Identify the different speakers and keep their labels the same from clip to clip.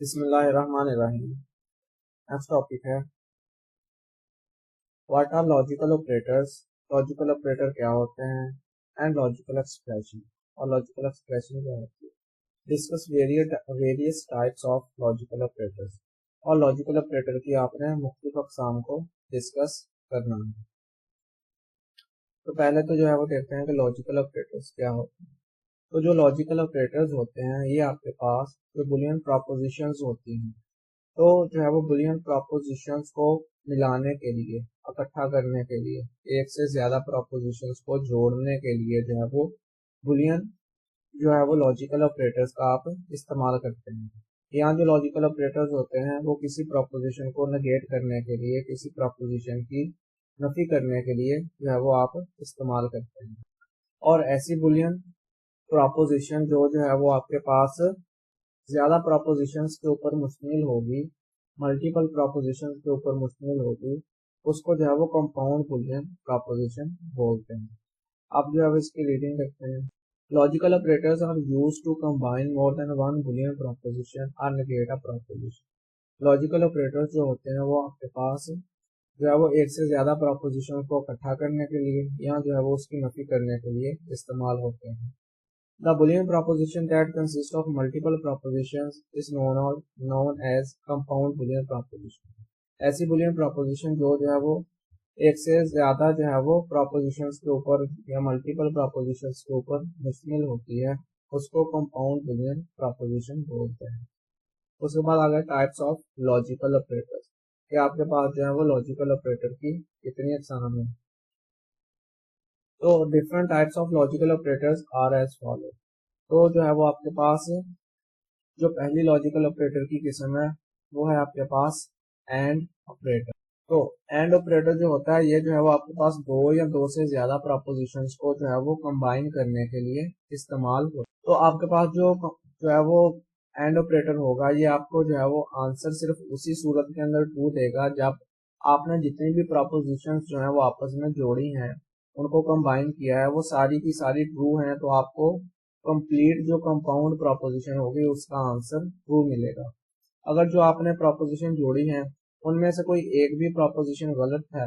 Speaker 1: बिस्मिल्लाहिर्रहमानिर्रहीम। Next topic है what are logical operators. Logical operator क्या होते हैं एंड लॉजिकल एक्सप्रेशन, और लॉजिकल एक्सप्रेशन क्या होती है। Discuss various types of logical operators, और लॉजिकल ऑपरेटर की आपने मुख्तलिफ अक़साम को डिस्कस करना है। तो पहले तो जो है वो देखते हैं कि लॉजिकल ऑपरेटर्स क्या होते हैं। तो जो लॉजिकल ऑपरेटर्स होते हैं ये आपके पास जो बुलियन प्रोपोजिशंस होती हैं, तो जो है वो बुलियन प्रोपोजिशंस को मिलाने के लिए, इकट्ठा करने के लिए, एक से ज्यादा प्रोपोजिशंस को जोड़ने के लिए जो है वो बुलियन जो है वो लॉजिकल ऑपरेटर्स का आप इस्तेमाल करते हैं। यहाँ जो लॉजिकल ऑपरेटर्स होते हैं वो किसी प्रोपोजिशन को नेगेट करने के लिए, किसी प्रोपोजिशन की नफी करने के लिए जो है वो आप इस्तेमाल करते हैं। और ऐसी बुलियन प्रोपोजिशन जो है वो आपके पास ज्यादा प्रोपोजिशंस के ऊपर मुश्तमिल होगी, मल्टीपल प्रोपोजिशंस के ऊपर मुश्तमिल होगी, उसको जो है वो कंपाउंड बुलियन प्रोपोजिशन बोलते हैं। अब जो है इसकी रीडिंग करते हैं। Logical operators are used to combine more than one boolean proposition और negate a proposition. Logical operators जो होते हैं वो आपके पास जो है वो एक से ज्यादा प्रोपोजिशन को इकट्ठा करने के लिए या जो है वो उसकी नफी करने के लिए इस्तेमाल होते हैं। The Boolean proposition that consists of multiple propositions is known as compound Boolean proposition। ऐसी Boolean proposition जो है वो एक से ज्यादा जो है वो propositions के ऊपर या multiple propositions के ऊपर मुश्तमिल होती है, उसको compound Boolean proposition बोलते हैं। उसके बाद आ गए टाइप्स ऑफ लॉजिकल ऑपरेटर्स, कि आपके पास जो है वो लॉजिकल ऑपरेटर की कितनी अक़साम है। तो different types of logical operators are as follow. तो जो है वो आपके पास जो पहली लॉजिकल ऑपरेटर की किस्म है वो है आपके पास एंड ऑपरेटर। तो एंड ऑपरेटर जो होता है ये जो है वो आपके पास दो या दो से ज्यादा प्रोपोजिशंस को जो है वो कंबाइन करने के लिए इस्तेमाल हो। तो आपके पास जो है वो एंड ऑपरेटर होगा, ये आपको जो है वो आंसर सिर्फ उसी सूरत के अंदर ट्रू देगा जब आपने जितनी भी प्रोपोजिशंस जो है वो आपस में जोड़ी हैं, उनको कंबाइन किया है, वो सारी की सारी ट्रू हैं, तो आपको कंप्लीट जो कंपाउंड प्रोपोजिशन होगी उसका आंसर ट्रू मिलेगा। अगर जो आपने प्रोपोजिशन जोड़ी है उनमें से कोई एक भी प्रोपोजिशन गलत है,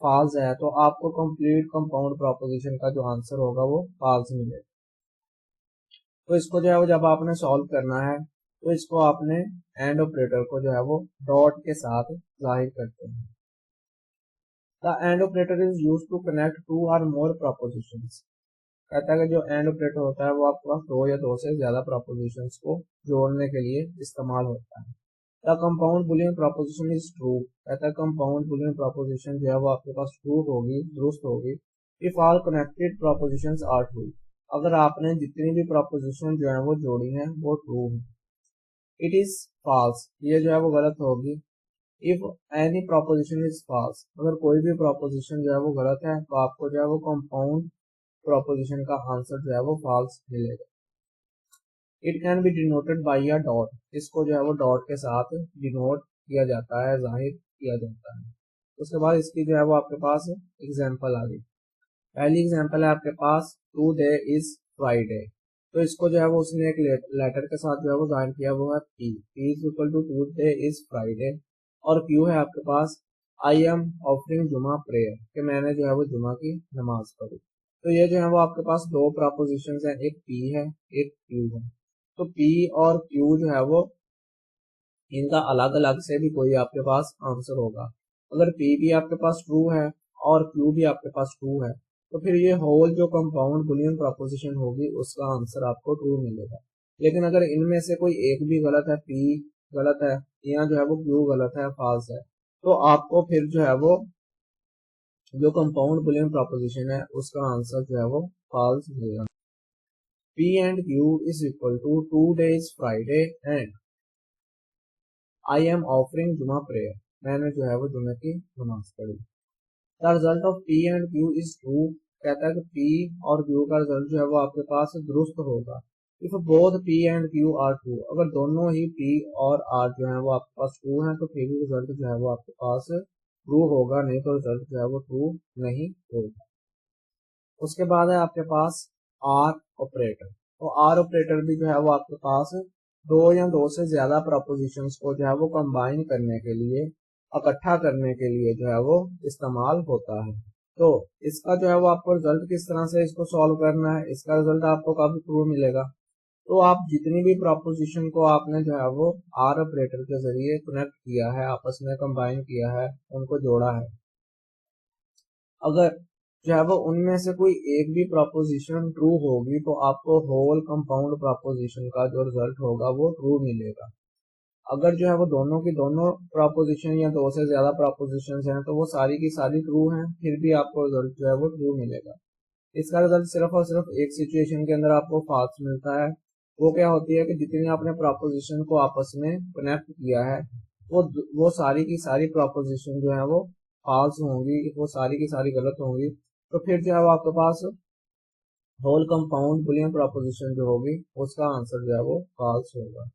Speaker 1: फॉल्स है, तो आपको कंप्लीट कंपाउंड प्रोपोजिशन का जो आंसर होगा वो फॉल्स मिलेगा। तो इसको जो है वो जब आपने सॉल्व करना है तो इसको आपने एंड ऑपरेटर को जो है वो डॉट के साथ जाहिर करते हैं। The and operator is used to connect two or more propositions. कहता है कि जो एंड ऑपरेटर होता है वो आपके पास दो या दो से ज्यादा प्रोपोजिशंस को जोड़ने के लिए इस्तेमाल होता है। The compound Boolean proposition is true. कहता है कंपाउंड बुलियन प्रोपोजिशन जो है वो आपके पास ट्रू होगी, दुरुस्त होगी, if all connected propositions are true. अगर आपने जितनी भी प्रोपोजिशन जो है वो जोड़ी है वो ट्रू है। इट इज फॉल्स, ये जो है वो गलत होगी। If any proposition is false, अगर कोई भी प्रोपोजिशन जो है वो गलत है तो आपको जो है वो कंपाउंड प्रोपोजिशन का आंसर जो है वो फॉल्स मिलेगा। It can be denoted by a dot, इसको जो है वो डॉट के साथ डिनोट किया जाता है, जाहिर किया जाता है। उसके बाद इसकी जो है वो आपके पास एग्जांपल आ गई। पहली एग्जांपल है आपके पास टुडे इज फ्राइडे। तो इसको जो है वो उसने एक लेटर के साथ जो है वो जाहिर किया, वो है P. P is equal to today is Friday. और क्यू है आपके पास I am offering Juma prayer, कि मैंने जो है वो जुमा की नमाज पढ़ी। तो ये जो है वो आपके पास दो प्रोपोजिशंस हैं, एक पी है एक क्यू है। तो P और Q जो है वो इनका अलग अलग से भी कोई आपके पास आंसर होगा। अगर P भी आपके पास ट्रू है और Q भी आपके पास ट्रू है तो फिर ये होल जो कंपाउंड बुलियन प्रोपोजिशन होगी उसका आंसर आपको ट्रू मिलेगा। लेकिन अगर इनमें से कोई एक भी गलत है, P गलत है या जो है वो Q गलत है, फॉल्स है, तो आपको फिर जो है वो जो कंपाउंड बुलियन प्रोपोजिशन है उसका आंसर जो है वो फॉल्स मिलेगा। P and Q is equal to 2 days Friday and I am offering Juma prayer, मैंने जो है वो जुमे की नमाज पढ़ी। The result of P and Q is true। कहता है कि P और Q का रिजल्ट जो है वो आपके पास दुरुस्त होगा। If both P and Q are true, अगर दोनों ही P और R जो है वो आपके पास ट्रू हैं तो फिर रिजल्ट जो है वो आपके पास ट्रू होगा, नहीं तो रिजल्ट जो है वो ट्रू नहीं होगा। उसके बाद है आपके पास आर ऑपरेटर। तो आर ऑपरेटर भी जो है वो आपके पास दो या दो से ज्यादा प्रपोजिशंस को जो है वो कंबाइन करने के लिए, इकट्ठा करने के लिए जो है वो इस्तेमाल होता है। तो इसका जो है वो आपको रिजल्ट किस तरह से इसको सॉल्व करना है, इसका रिजल्ट आपको काफी ट्रू मिलेगा। तो आप जितनी भी प्रपोजिशन को आपने जो है वो आर ऑपरेटर के जरिए कनेक्ट किया है, आपस में कंबाइन किया है, उनको जोड़ा है, अगर जो है वो उनमें से कोई एक भी प्रपोजिशन ट्रू होगी तो आपको होल कंपाउंड प्रपोजिशन का जो रिजल्ट होगा वो ट्रू मिलेगा। अगर जो है वो दोनों की दोनों प्रपोजिशन या दो से ज्यादा प्रपोजिशन हैं तो वो सारी की सारी ट्रू हैं, फिर भी आपको रिजल्ट जो है वो ट्रू मिलेगा। इसका रिजल्ट सिर्फ और सिर्फ एक सिचुएशन के अंदर आपको फॉल्स मिलता है। वो क्या होती है कि जितनी आपने प्रपोजिशन को आपस में कनेक्ट किया है वो सारी की सारी प्रपोजिशन जो है वो फॉल्स होंगी, वो सारी की सारी गलत होंगी। तो फिर जो है वो आपके पास होल कंपाउंड बुलियन प्रपोजिशन जो होगी उसका आंसर जो है वो फॉल्स होगा।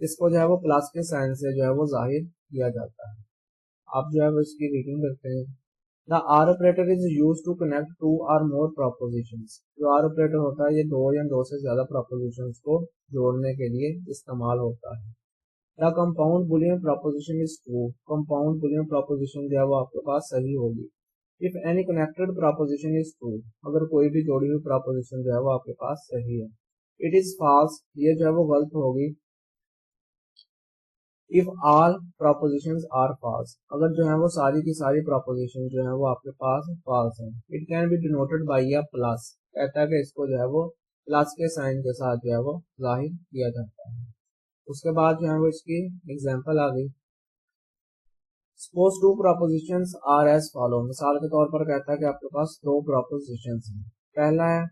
Speaker 1: इसको जो है वो प्लस के साइन से जो है वो जाहिर किया जाता है। आप जो है वो इसकी रीडिंग करते हैं। The or operator is use to connect two or more propositions. जो आर ऑपरेटर होता है ये दो या दो से ज्यादा प्रपोजिशंस को जोड़ने के लिए इस्तेमाल होता है। The compound Boolean preposition is true. Compound Boolean preposition जो है वो आपके पास सही होगी। If any connected preposition is true. अगर कोई भी जोड़ी हुई प्रपोजिशन जो है वो आपके पास सही है। It is false. ये जो है वो गलत होगी। If all propositions are false। अगर जो है वो सारी की सारी proposition जो है वो आपके पास false है। It can be denoted by a plus. कहता है कि इसको जो है वो प्लस के साइन के साथ जो है वो जाहिर किया जाता है। उसके बाद जो है वो इसकी एग्जांपल आ गई। Suppose two propositions are as follow. मिसाल के तौर पर कहता है कि आपके पास दो propositions हैं। पहला है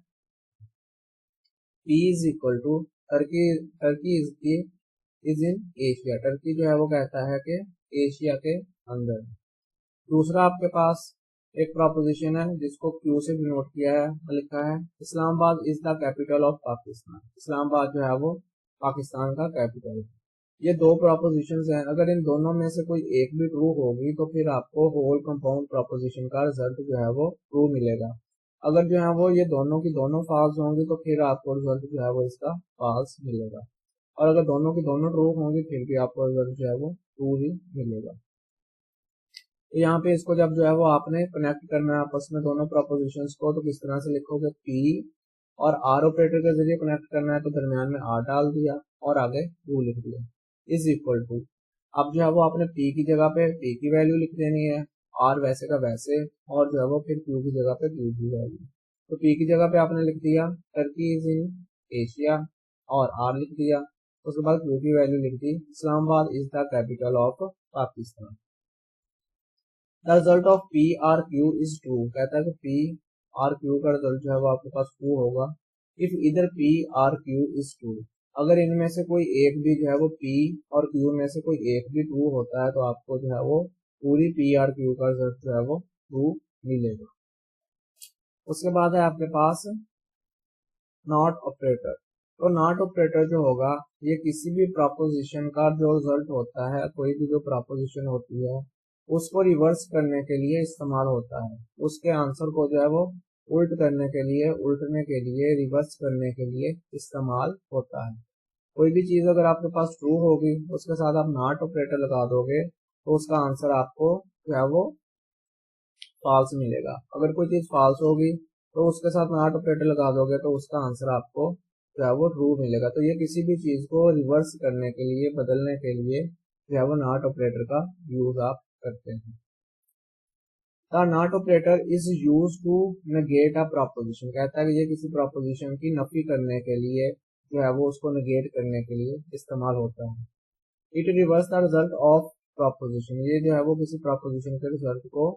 Speaker 1: P is equal to Turkey, Turkey is in Asia. Turkey जो है वो कहता है कि एशिया के अंदर। दूसरा आपके पास एक प्रपोजिशन है जिसको क्यू से डिनोट किया है, लिखा है Islamabad is the capital of Pakistan. Islamabad जो है वो पाकिस्तान का कैपिटल है। ये दो प्रपोजिशंस हैं। अगर इन दोनों में से कोई एक भी ट्रू होगी तो फिर आपको होल कंपाउंड प्रपोजिशन का रिजल्ट जो है वो ट्रू मिलेगा। अगर जो है वो ये दोनों की दोनों फॉल्स होंगी तो फिर आपको रिजल्ट जो है वो इसका फॉल्स मिलेगा। और अगर दोनों की दोनों ट्रू होंगी फिर भी आपको रिजल्ट जो है वो ट्रू ही मिलेगा। तो यहाँ पे इसको जब जो है वो आपने कनेक्ट करना है आपस में दोनों प्रपोजिशंस को, तो किस तरह से लिखोगे, पी और आर ऑपरेटर के जरिए कनेक्ट करना है तो दरमियान में आर डाल दिया और आगे ट्रू लिख दिया इज इक्वल टू। अब जो है वो आपने पी की जगह पे पी की वैल्यू लिख देनी है, आर वैसे का वैसे, और जो है वो फिर क्यू की जगह पे क्यू की वैल्यू। तो पी की जगह पे आपने लिख दिया टर्की इज इन एशिया और आर लिख दिया। उसके बाद क्यू की वैल्यू लिख दी Islamabad is the capital of Pakistan. The result of P or Q is true. कहता है कि पी आर क्यू का रिजल्ट जो है वो आपके पास ट्रू होगा इफ इधर P or Q is true. अगर इनमें से कोई एक भी जो है वो पी और क्यू में से कोई एक भी ट्रू होता है तो आपको जो है वो पूरी पी आर क्यू का रिजल्ट जो है वो ट्रू मिलेगा। उसके बाद है आपके पास नॉट ऑपरेटर। तो नॉट ऑपरेटर जो होगा ये किसी भी प्रपोजिशन का जो रिजल्ट होता है, कोई भी जो प्रपोजिशन होती है उसको रिवर्स करने के लिए इस्तेमाल होता है। उसके आंसर को जो है वो उल्ट करने के लिए, उल्टने के लिए, रिवर्स करने के लिए इस्तेमाल होता है। कोई भी चीज अगर आपके पास ट्रू होगी उसके साथ आप नॉट ऑपरेटर लगा दोगे तो उसका आंसर आपको जो है वो फॉल्स मिलेगा। अगर कोई चीज फॉल्स होगी तो उसके साथ नॉट ऑपरेटर लगा दोगे तो उसका आंसर आपको जो है वो ट्रू मिलेगा। तो ये किसी भी चीज को रिवर्स करने के लिए, बदलने के लिए जो है वो नॉट ऑपरेटर का यूज आप करते हैं। The not operator is use to negate a proposition. कहता है कि ये किसी प्रपोजिशन की नफी करने के लिए जो है वो उसको नेगेट करने के लिए इस्तेमाल होता है। It reverse the result of preposition. ये जो है वो किसी प्रपोजिशन के रिजल्ट को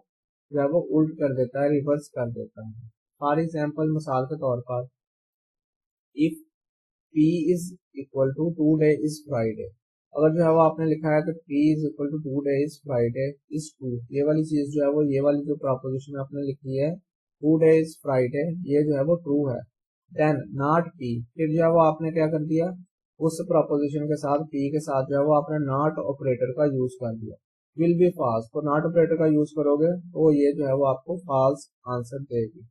Speaker 1: जो है वो उल्ट कर देता है, रिवर्स कर देता है। फॉर एग्जाम्पल, मिसाल के तौर पर, if P is equal to today is Friday. अगर जो है वो आपने लिखा है कि P is equal to today is Friday is true, ये वाली चीज जो है वो, ये वाली जो प्रपोजिशन आपने लिखी है टू डे इज फ्राइडे, ये जो है वो ट्रू है। देन नॉट P, फिर जो है वो आपने क्या कर दिया, उस प्रपोजिशन के साथ P के साथ जो है वो आपने नॉट ऑपरेटर का यूज कर दिया, विल बी फॉल्स। तो नॉट ऑपरेटर का यूज करोगे तो ये जो है वो आपको फॉल्स आंसर देगी।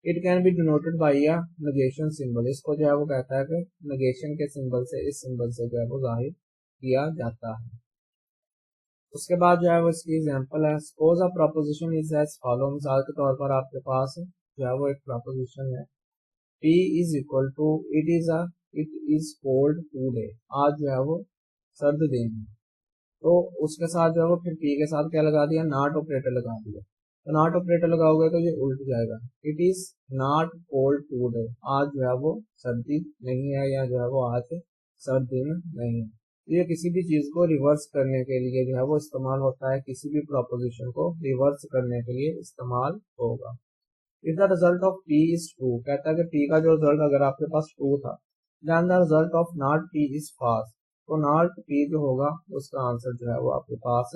Speaker 1: It can be denoted by a negation symbol, इसको जो है वो कहता है कि नेगेशन के सिंबल से, इस सिंबल से जो है वो जाहिर किया जाता है। उसके बाद जो है वो इसकी एग्जांपल है, suppose a proposition is as follow, मिसाल के तौर पर आपके पास जो है वो एक प्रोपोजिशन है, P is equal to it is cold today, आज जो है वो सर्द दिन है। तो उसके साथ जो है वो फिर P के साथ क्या लगा दिया, नॉट ऑपरेटर लगा दिया। तो नॉट ऑपरेटर लगाओगे तो ये उल्ट जाएगा, it is not cold today, आज जो है वो सर्दी नहीं है, या जो है वो आज सर्द दिन नहीं है। तो ये किसी भी चीज को रिवर्स करने के लिए जो है वो इस्तेमाल होता है, किसी भी प्रोपोजिशन को रिवर्स करने के लिए इस्तेमाल होगा। If the result of P is true, कहता है कि P का जो रिजल्ट अगर आपके पास ट्रू था, then the result of not P is false, तो नॉट P जो होगा उसका आंसर जो है वो आपके पास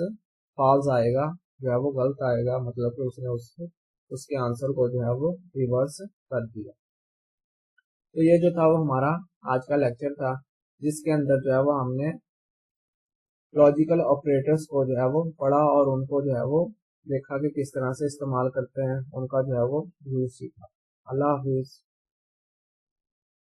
Speaker 1: फॉल्स आएगा, जो है वो गलत आएगा, मतलब कि उसने उसके आंसर को जो है वो रिवर्स कर दिया। तो ये जो था वो हमारा आज का लेक्चर था, जिसके अंदर जो है वो हमने लॉजिकल ऑपरेटर्स को जो है वो पढ़ा और उनको जो है वो देखा कि किस तरह से इस्तेमाल करते हैं, उनका जो है वो यूज सीखा। अल्लाह हाफिज।